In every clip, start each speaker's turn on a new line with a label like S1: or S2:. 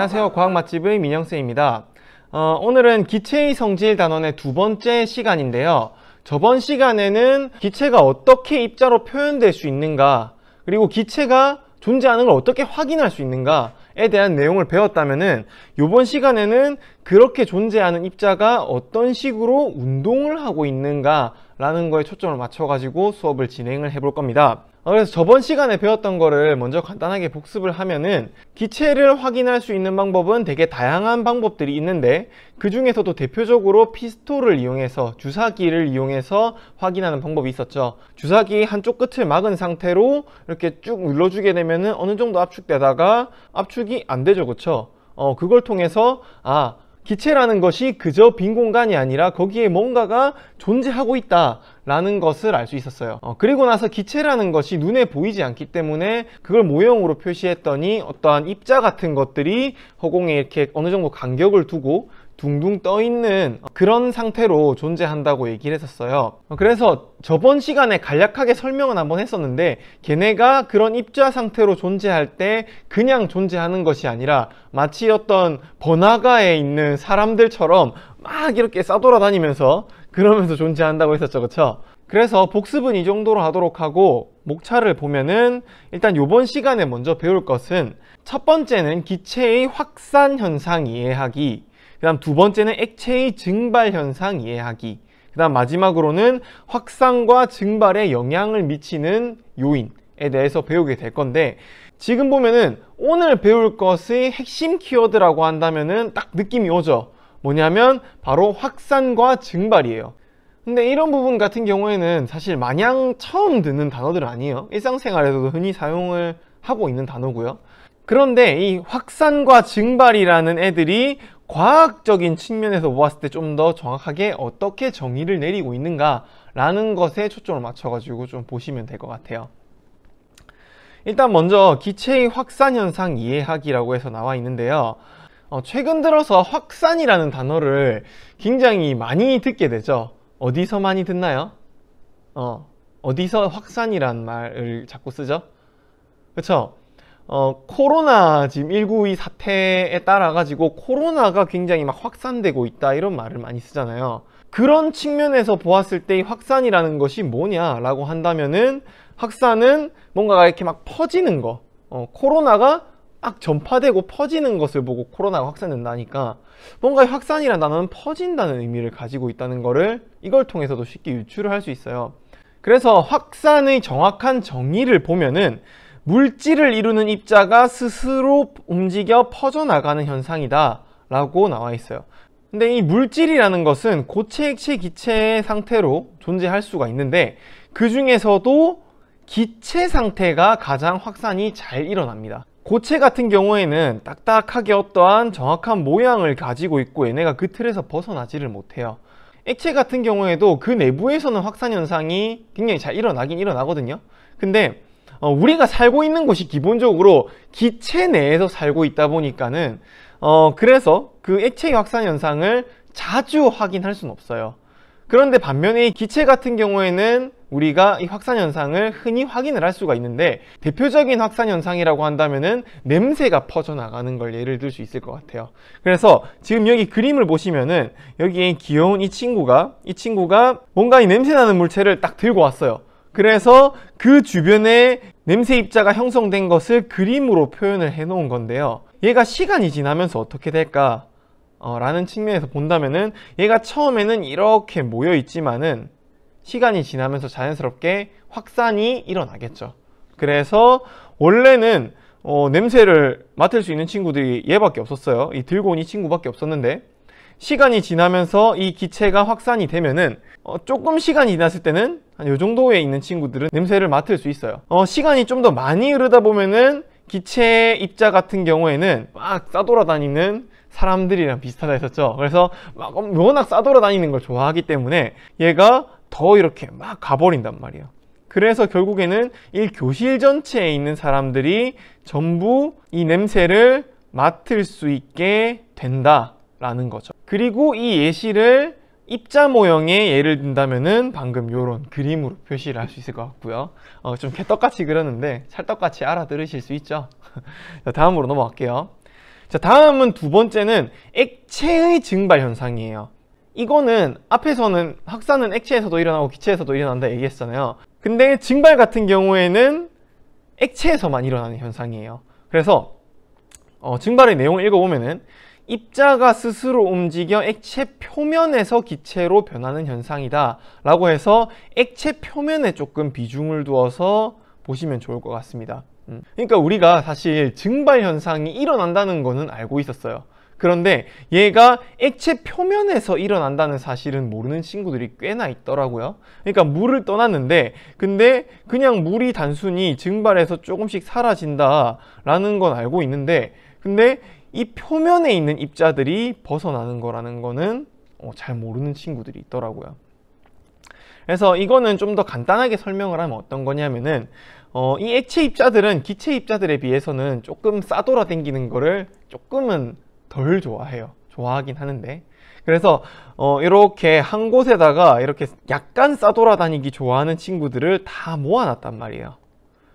S1: 안녕하세요. 과학맛집의 민영쌤입니다. 오늘은 기체의 성질 단원의 두 번째 시간인데요. 저번 시간에는 기체가 어떻게 입자로 표현될 수 있는가, 그리고 기체가 존재하는 걸 어떻게 확인할 수 있는가에 대한 내용을 배웠다면은 이번 시간에는 그렇게 존재하는 입자가 어떤 식으로 운동을 하고 있는가 라는 거에 초점을 맞춰가지고 수업을 진행을 해볼 겁니다. 그래서 저번 시간에 배웠던 거를 먼저 간단하게 복습을 하면은 기체를 확인할 수 있는 방법은 되게 다양한 방법들이 있는데 그 중에서도 대표적으로 피스톨을 이용해서, 주사기를 이용해서 확인하는 방법이 있었죠. 주사기 한쪽 끝을 막은 상태로 이렇게 쭉 눌러주게 되면은 어느 정도 압축되다가 압축이 안 되죠, 그쵸? 그걸 통해서 기체라는 것이 그저 빈 공간이 아니라 거기에 뭔가가 존재하고 있다 라는 것을 알 수 있었어요. 그리고 나서 기체라는 것이 눈에 보이지 않기 때문에 그걸 모형으로 표시했더니 어떠한 입자 같은 것들이 허공에 이렇게 어느 정도 간격을 두고 둥둥 떠 있는 그런 상태로 존재한다고 얘기를 했었어요. 그래서 저번 시간에 간략하게 설명은 한번 했었는데, 걔네가 그런 입자 상태로 존재할 때 그냥 존재하는 것이 아니라 마치 어떤 번화가에 있는 사람들처럼 막 이렇게 싸돌아다니면서 그러면서 존재한다고 했었죠, 그쵸? 그래서 복습은 이 정도로 하도록 하고, 목차를 보면은 일단 이번 시간에 먼저 배울 것은, 첫 번째는 기체의 확산 현상 이해하기, 그 다음 두 번째는 액체의 증발 현상 이해하기, 그 다음 마지막으로는 확산과 증발에 영향을 미치는 요인에 대해서 배우게 될 건데, 지금 보면은 오늘 배울 것의 핵심 키워드라고 한다면은 딱 느낌이 오죠. 뭐냐면 바로 확산과 증발이에요. 근데 이런 부분 같은 경우에는 사실 마냥 처음 듣는 단어들은 아니에요. 일상생활에서도 흔히 사용을 하고 있는 단어고요. 그런데 이 확산과 증발이라는 애들이 과학적인 측면에서 보았을 때 좀 더 정확하게 어떻게 정의를 내리고 있는가 라는 것에 초점을 맞춰가지고 좀 보시면 될 것 같아요. 일단 먼저 기체의 확산 현상 이해하기라고 해서 나와 있는데요. 최근 들어서 확산이라는 단어를 굉장히 많이 듣게 되죠. 어디서 많이 듣나요? 어디서 확산이란 말을 자꾸 쓰죠? 그쵸? 코로나 지금 19이 사태에 따라 가지고 코로나가 굉장히 막 확산되고 있다 이런 말을 많이 쓰잖아요. 그런 측면에서 보았을 때 이 확산이라는 것이 뭐냐라고 한다면은, 확산은 뭔가가 이렇게 막 퍼지는 거, 코로나가 막 전파되고 퍼지는 것을 보고 코로나가 확산된다니까 뭔가 확산이라는 단어는 퍼진다는 의미를 가지고 있다는 거를 이걸 통해서도 쉽게 유추를 할 수 있어요. 그래서 확산의 정확한 정의를 보면은 물질을 이루는 입자가 스스로 움직여 퍼져나가는 현상이다 라고 나와 있어요. 근데 이 물질이라는 것은 고체, 액체, 기체의 상태로 존재할 수가 있는데 그 중에서도 기체 상태가 가장 확산이 잘 일어납니다. 고체 같은 경우에는 딱딱하게 어떠한 정확한 모양을 가지고 있고 얘네가 그 틀에서 벗어나지를 못해요. 액체 같은 경우에도 그 내부에서는 확산 현상이 굉장히 잘 일어나긴 일어나거든요. 근데 우리가 살고 있는 곳이 기본적으로 기체 내에서 살고 있다 보니까는 그래서 그 액체의 확산 현상을 자주 확인할 수는 없어요. 그런데 반면에 이 기체 같은 경우에는 우리가 이 확산 현상을 흔히 확인을 할 수가 있는데, 대표적인 확산 현상이라고 한다면은 냄새가 퍼져나가는 걸 예를 들 수 있을 것 같아요. 그래서 지금 여기 그림을 보시면은 여기에 귀여운 이 친구가 뭔가 이 냄새나는 물체를 딱 들고 왔어요. 그래서 그 주변에 냄새 입자가 형성된 것을 그림으로 표현을 해 놓은 건데요. 얘가 시간이 지나면서 어떻게 될까? 라는 측면에서 본다면은 얘가 처음에는 이렇게 모여 있지만은 시간이 지나면서 자연스럽게 확산이 일어나겠죠. 그래서 원래는 냄새를 맡을 수 있는 친구들이 얘밖에 없었어요. 이 들고 온 이 친구밖에 없었는데, 시간이 지나면서 이 기체가 확산이 되면은 조금 시간이 지났을 때는 한 요 정도에 있는 친구들은 냄새를 맡을 수 있어요. 시간이 좀 더 많이 흐르다 보면은 기체 입자 같은 경우에는 막 싸돌아다니는 사람들이랑 비슷하다 했었죠. 그래서 막 워낙 싸돌아다니는 걸 좋아하기 때문에 얘가 더 이렇게 막 가버린단 말이에요. 그래서 결국에는 이 교실 전체에 있는 사람들이 전부 이 냄새를 맡을 수 있게 된다라는 거죠. 그리고 이 예시를 입자 모형의 예를 든다면은 방금 이런 그림으로 표시를 할 수 있을 것 같고요. 좀 개떡같이 그렸는데 찰떡같이 알아들으실 수 있죠. 다음으로 넘어갈게요. 자, 다음은 두 번째는 액체의 증발 현상이에요. 이거는 앞에서는 확산은 액체에서도 일어나고 기체에서도 일어난다 얘기했잖아요. 근데 증발 같은 경우에는 액체에서만 일어나는 현상이에요. 그래서 증발의 내용을 읽어보면은 입자가 스스로 움직여 액체 표면에서 기체로 변하는 현상이다 라고 해서 액체 표면에 조금 비중을 두어서 보시면 좋을 것 같습니다. 그러니까 우리가 사실 증발 현상이 일어난다는 거는 알고 있었어요. 그런데 얘가 액체 표면에서 일어난다는 사실은 모르는 친구들이 꽤나 있더라고요. 그러니까 물을 떠났는데 근데 그냥 물이 단순히 증발해서 조금씩 사라진다 라는 건 알고 있는데 근데 이 표면에 있는 입자들이 벗어나는 거라는 거는 잘 모르는 친구들이 있더라고요. 그래서 이거는 좀 더 간단하게 설명을 하면 어떤 거냐면은 이 액체 입자들은 기체 입자들에 비해서는 조금 싸돌아다니는 거를 조금은 덜 좋아해요. 좋아하긴 하는데 그래서 이렇게 한 곳에다가 이렇게 약간 싸돌아다니기 좋아하는 친구들을 다 모아놨단 말이에요.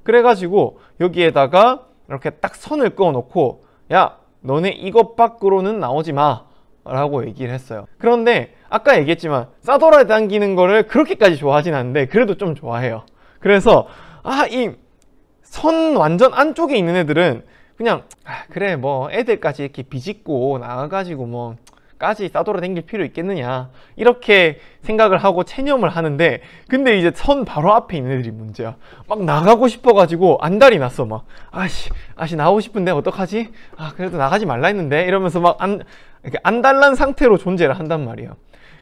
S1: 그래가지고 여기에다가 이렇게 딱 선을 그어 놓고 야 너네 이것 밖으로는 나오지 마 라고 얘기를 했어요. 그런데 아까 얘기했지만 싸돌아다니는 거를 그렇게까지 좋아하진 않는데 그래도 좀 좋아해요. 그래서 이 선 완전 안쪽에 있는 애들은 그냥 그래 뭐 애들까지 이렇게 비집고 나와가지고 뭐 까지 싸돌아다닐 필요 있겠느냐 이렇게 생각을 하고 체념을 하는데 근데 이제 선 바로 앞에 있는 애들이 문제야. 막 나가고 싶어가지고 안달이 났어. 막 아씨 나오고 싶은데 어떡하지? 그래도 나가지 말라 했는데 이러면서 막 이렇게 안달난 상태로 존재를 한단 말이에요.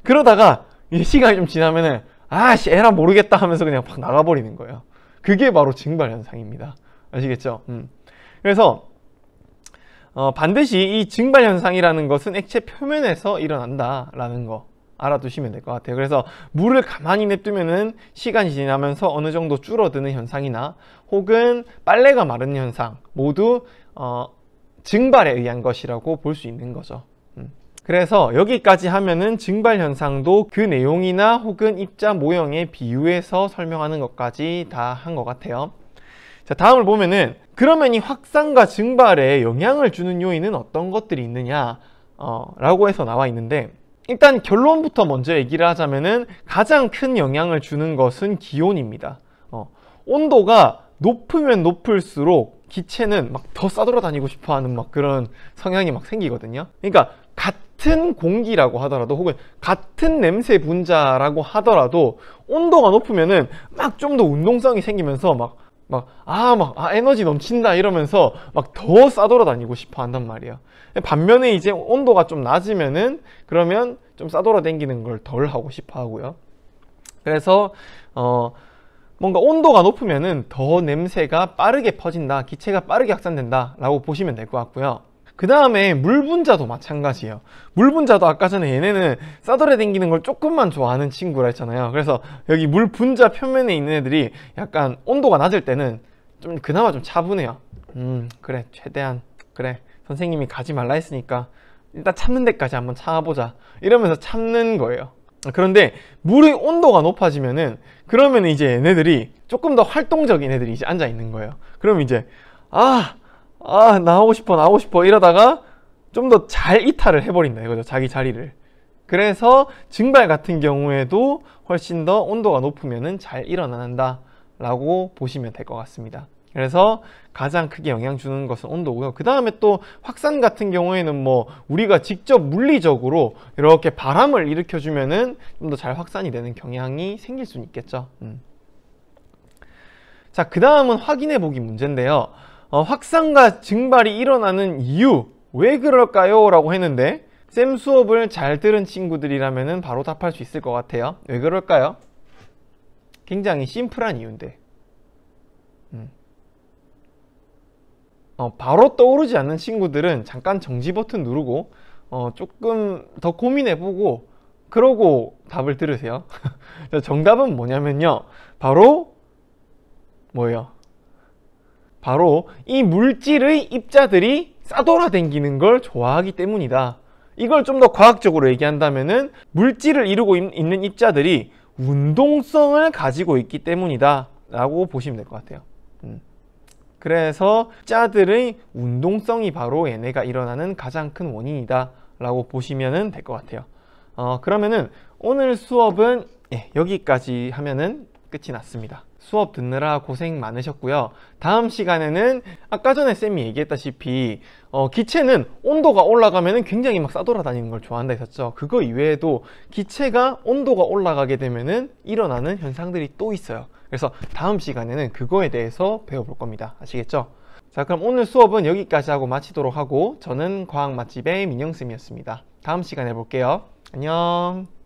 S1: 그러다가 이 시간이 좀 지나면은 에라 모르겠다 하면서 그냥 막 나가버리는 거예요. 그게 바로 증발 현상입니다. 아시겠죠? 그래서 반드시 이 증발 현상이라는 것은 액체 표면에서 일어난다라는 거 알아두시면 될 것 같아요. 그래서 물을 가만히 냅두면은 시간이 지나면서 어느 정도 줄어드는 현상이나 혹은 빨래가 마르는 현상 모두 증발에 의한 것이라고 볼 수 있는 거죠. 그래서 여기까지 하면은 증발 현상도 그 내용이나 혹은 입자 모형에 비유해서 설명하는 것까지 다 한 것 같아요. 자, 다음을 보면은 그러면 이 확산과 증발에 영향을 주는 요인은 어떤 것들이 있느냐 라고 해서 나와 있는데 일단 결론부터 먼저 얘기를 하자면은 가장 큰 영향을 주는 것은 기온입니다. 온도가 높으면 높을수록 기체는 막 더 싸돌아다니고 싶어하는 막 그런 성향이 막 생기거든요. 그러니까 같은 공기라고 하더라도 혹은 같은 냄새 분자라고 하더라도 온도가 높으면은 막 좀 더 운동성이 생기면서 에너지 넘친다 이러면서 막 더 싸돌아다니고 싶어 한단 말이에요. 반면에 이제 온도가 좀 낮으면은 그러면 좀 싸돌아다니는 걸 덜 하고 싶어 하고요. 그래서 뭔가 온도가 높으면은 더 냄새가 빠르게 퍼진다, 기체가 빠르게 확산된다 라고 보시면 될 것 같고요. 그 다음에 물 분자도 마찬가지예요. 물 분자도 아까 전에 얘네는 싸돌아다니는 걸 조금만 좋아하는 친구라 했잖아요. 그래서 여기 물 분자 표면에 있는 애들이 약간 온도가 낮을 때는 좀 그나마 좀 차분해요. 그래 최대한 그래 선생님이 가지 말라 했으니까 일단 참는 데까지 한번 참아보자 이러면서 참는 거예요. 그런데 물의 온도가 높아지면은 그러면 이제 얘네들이 조금 더 활동적인 애들이 이제 앉아 있는 거예요. 그럼 이제 나오고 싶어 이러다가 좀 더 잘 이탈을 해버린다 이거죠. 자기 자리를. 그래서 증발 같은 경우에도 훨씬 더 온도가 높으면은 잘 일어난다 라고 보시면 될 것 같습니다. 그래서 가장 크게 영향 주는 것은 온도고요. 그 다음에 또 확산 같은 경우에는 뭐 우리가 직접 물리적으로 이렇게 바람을 일으켜 주면은 좀 더 잘 확산이 되는 경향이 생길 수는 있겠죠. 자, 그 다음은 확인해 보기 문제인데요. 확산과 증발이 일어나는 이유 왜 그럴까요? 라고 했는데 쌤 수업을 잘 들은 친구들이라면 바로 답할 수 있을 것 같아요. 왜 그럴까요? 굉장히 심플한 이유인데 바로 떠오르지 않는 친구들은 잠깐 정지 버튼 누르고 조금 더 고민해보고 그러고 답을 들으세요. 정답은 뭐냐면요, 바로 뭐예요? 바로 이 물질의 입자들이 싸돌아다니는 걸 좋아하기 때문이다. 이걸 좀 더 과학적으로 얘기한다면은 물질을 이루고 있는 입자들이 운동성을 가지고 있기 때문이다 라고 보시면 될 것 같아요. 그래서 입자들의 운동성이 바로 얘네가 일어나는 가장 큰 원인이다 라고 보시면 될 것 같아요. 그러면은 오늘 수업은 여기까지 하면은 끝이 났습니다. 수업 듣느라 고생 많으셨고요. 다음 시간에는 아까 전에 쌤이 얘기했다시피 기체는 온도가 올라가면 굉장히 막 싸돌아다니는 걸 좋아한다 했었죠. 그거 이외에도 기체가 온도가 올라가게 되면은 일어나는 현상들이 또 있어요. 그래서 다음 시간에는 그거에 대해서 배워볼 겁니다. 아시겠죠? 자, 그럼 오늘 수업은 여기까지 하고 마치도록 하고, 저는 과학 맛집의 민영쌤이었습니다. 다음 시간에 볼게요. 안녕.